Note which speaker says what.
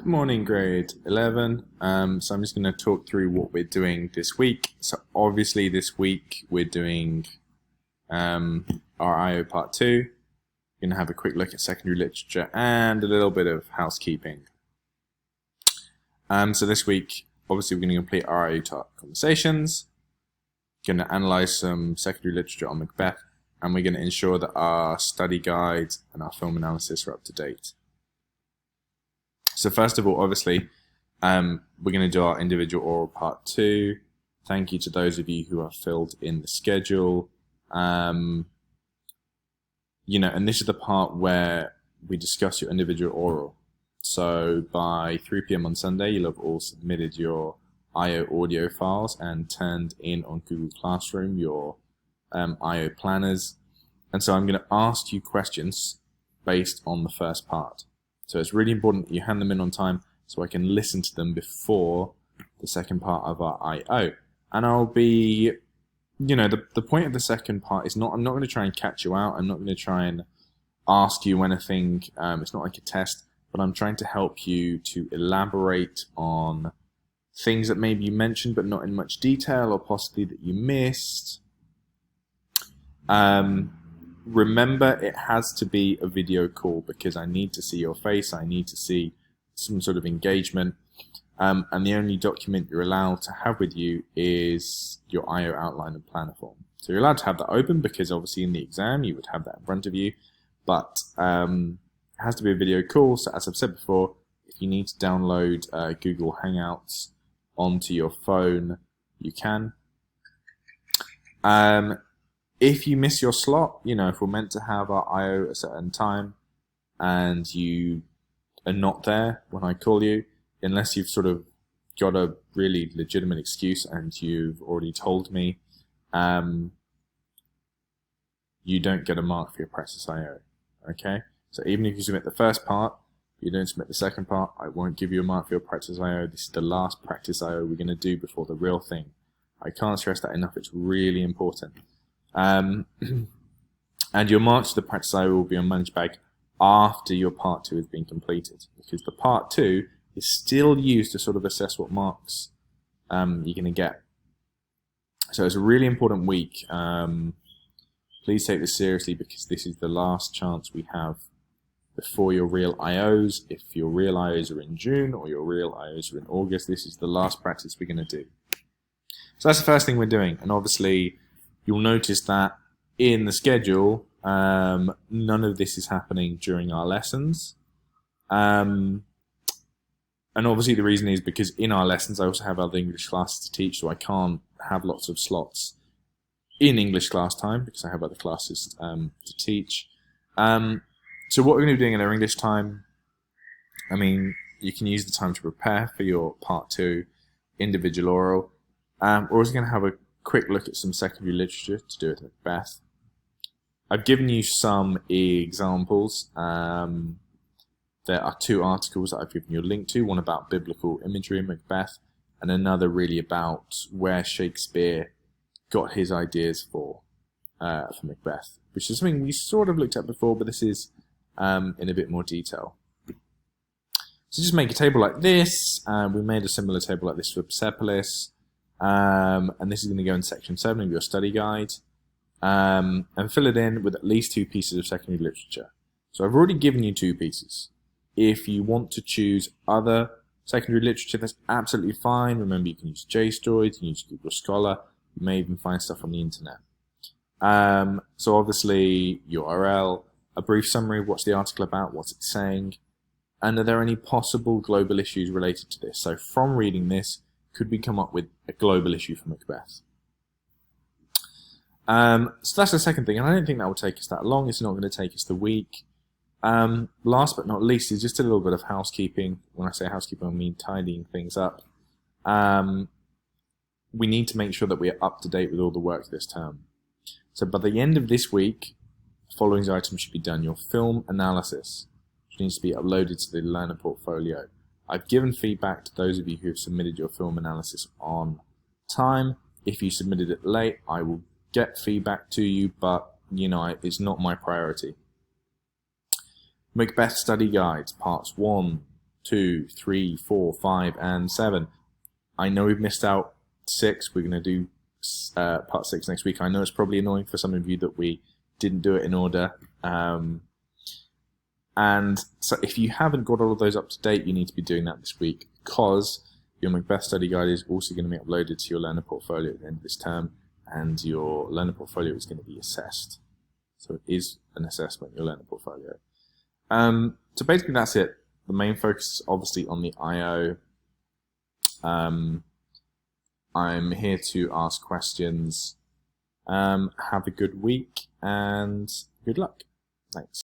Speaker 1: Good morning, grade 11. So I'm just going to talk through what we're doing this week. So obviously this week we're doing our IO part 2. We're going to have a quick look at secondary literature and a little bit of housekeeping. So this week, obviously we're going to complete our IO conversations. Going to analyze some secondary literature on Macbeth, and we're going to ensure that our study guide and our film analysis are up to date. So first of all, obviously, we're going to do our individual oral part 2. Thank you to those of you who have filled in the schedule. And this is the part where we discuss your individual oral. So by 3 p.m. on Sunday, you'll have all submitted your IO audio files and turned in on Google Classroom your IO planners. And so I'm going to ask you questions based on the first part. So it's really important that you hand them in on time so I can listen to them before the second part of our IO. And I'll be, the point of the second part is I'm not going to try and catch you out. I'm not going to try and ask you anything. It's not like a test, but I'm trying to help you to elaborate on things that maybe you mentioned but not in much detail, or possibly that you missed. Remember, it has to be a video call because I need to see your face. I need to see some sort of engagement. And the only document you're allowed to have with you is your IO outline and planner form. So you're allowed to have that open because obviously in the exam you would have that in front of you. But it has to be a video call. So as I've said before, if you need to download Google Hangouts onto your phone, you can. If you miss your slot, if we're meant to have our IO at a certain time and you are not there when I call you, unless you've sort of got a really legitimate excuse and you've already told me, you don't get a mark for your practice IO. Okay? So even if you submit the first part, you don't submit the second part, I won't give you a mark for your practice IO. This is the last practice IO we're going to do before the real thing. I can't stress that enough. It's really important. And your marks to the practice IO will be on Managed Bag after your part 2 has been completed, because the part 2 is still used to sort of assess what marks you're going to get. So it's a really important week. Please take this seriously because this is the last chance we have before your real IOs. If your real IOs are in June or your real IOs are in August, this is the last practice we're going to do. So that's the first thing we're doing, and obviously you'll notice that in the schedule, none of this is happening during our lessons. And obviously the reason is because in our lessons I also have other English classes to teach, so I can't have lots of slots in English class time because I have other classes to teach. So what we're going to be doing in our English time, you can use the time to prepare for your part 2 individual oral. We're also going to have a quick look at some secondary literature to do with Macbeth. I've given you some examples. There are 2 articles that I've given you a link to, one about biblical imagery in Macbeth, and another really about where Shakespeare got his ideas for Macbeth, which is something we sort of looked at before, but this is in a bit more detail. So just make a table like this. We made a similar table like this for Persepolis. And this is going to go in section 7 of your study guide, and fill it in with at least 2 pieces of secondary literature. So I've already given you 2 pieces. If you want to choose other secondary literature, that's absolutely fine. Remember, you can use JSTOR, you can use Google Scholar, you may even find stuff on the internet. So obviously URL, a brief summary of what's the article about, what's it saying, and are there any possible global issues related to this. So from reading this, could we come up with a global issue for Macbeth? So that's the second thing, and I don't think that will take us that long. It's not going to take us the week. Last but not least is just a little bit of housekeeping. When I say housekeeping, I mean tidying things up. We need to make sure that we are up to date with all the work this term. So by the end of this week, the following items should be done. Your film analysis, which needs to be uploaded to the learner portfolio. I've given feedback to those of you who have submitted your film analysis on time. If you submitted it late, I will get feedback to you, but it's not my priority. Macbeth Study Guides, Parts 1, 2, 3, 4, 5, and 7. I know we've missed out 6. We're going to do part 6 next week. I know it's probably annoying for some of you that we didn't do it in order. And so if you haven't got all of those up to date, you need to be doing that this week, because your Macbeth study guide is also going to be uploaded to your learner portfolio at the end of this term, and your learner portfolio is going to be assessed. So it is an assessment, your learner portfolio. So basically that's it. The main focus is obviously on the I/O. I'm here to ask questions. Have a good week and good luck. Thanks.